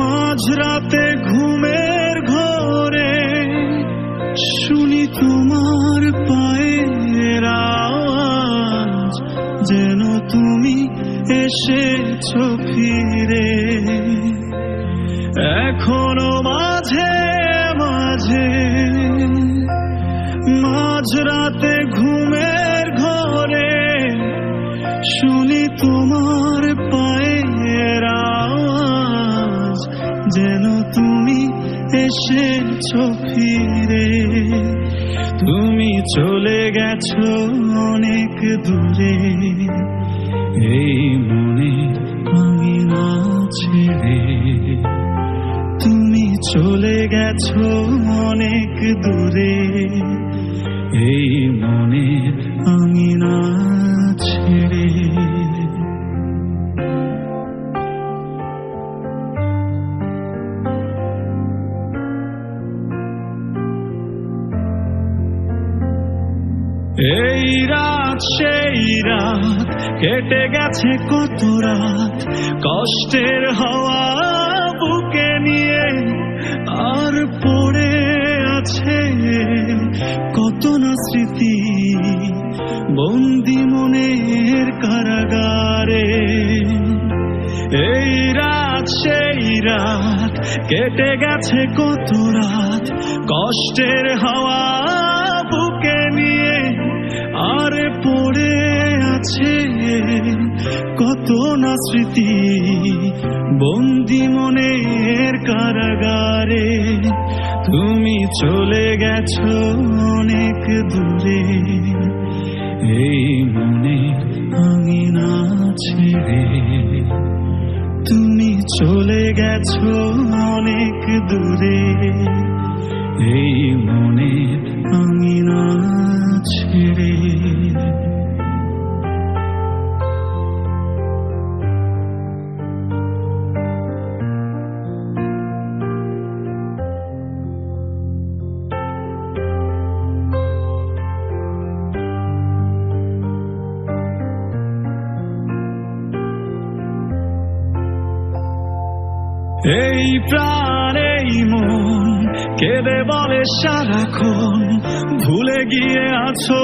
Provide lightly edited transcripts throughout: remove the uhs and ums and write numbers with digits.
মাঝরাতে ঘুমের ঘোরে শুনি তোমার পায়ের আওয়াজ, যেন তুমি এসেছো ফিরে। এখনো মাঝে মাঝে মাঝরাতে ঘুমের ঘোরে শুনি তোমার পায়ের আওয়াজ, যেন তুমি এসেছো ফিরে। তুমি চলে গেছো অনেক দূরে, এই মনে আমি না ছেড়ে। তুমি চলে গেছো অনেক দূরে, এই মনে আমি না ছেড়ে। এই রাত সেই রাত কেটে গেছে কত রাত, কষ্টের হাওয়া বুকে নিয়ে আর পড়ে আছে কত না স্মৃতি বন্দি মনের কারাগারে। এই রাত সেই রাত কেটে গেছে কত রাত, কষ্টের হাওয়া বুকে নিয়ে আর পড়ে আছে কত না স্মৃতি বন্দি মনের কারাগারে। তুমি চলে গেছো অনেক দূরে, এই মনে আমি না ছেড়ে। তুমি চলে গেছো অনেক দূরে, এই মনে আমি না ছেড়ে। এই প্রাণ এই মন কেঁদে বলে সারাক্ষণ, ভুলে গিয়ে আছো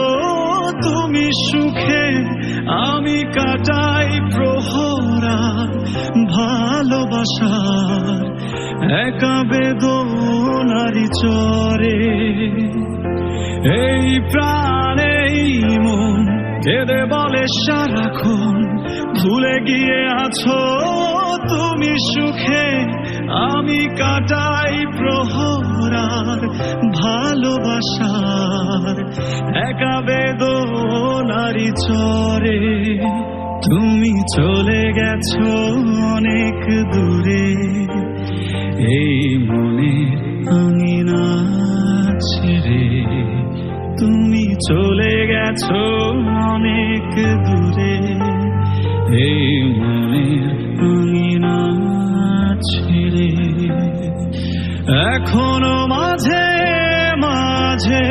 তুমি সুখে। আমি কাটাই প্রহরা ভালোবাসার একা বেদনারি চরে। এই প্রাণ এই মন কেঁদে বলে সারাক্ষণ, ভুলে গিয়ে আছো তুমি সুখে। আমি কাটাই প্রহরার ভালোবাসার একা বেদনারি চরে। তুমি চলে গেছো অনেক দূরে, এই মনে আমি না ছেড়ে। তুমি চলে গেছো অনেক দূরে, এই মনে আমি না ছেড়ে। এখনো মাঝে মাঝে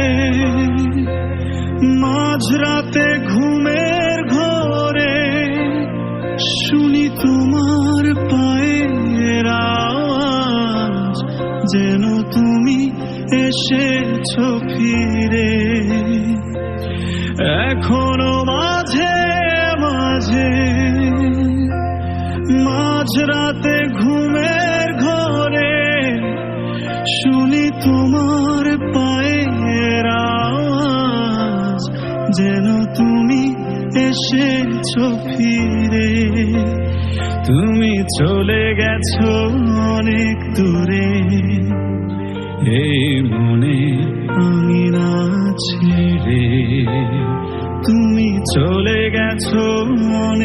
মাঝরাতে ঘুমের ঘোরে শুনি তোমার পায়ের আওয়াজ, যেন তুমি এসেছো ফিরে। এখনো মাঝে মাঝে মাঝরাতে ঘুমের ঘোরে শুনি তোমার পায়ের আওয়াজ, যেন তুমি এসেছো ফিরে। তুমি চলে গেছো অনেক দূরে, এই মনে আমি না ছেড়ে। তুমি চলে গেছো অনেক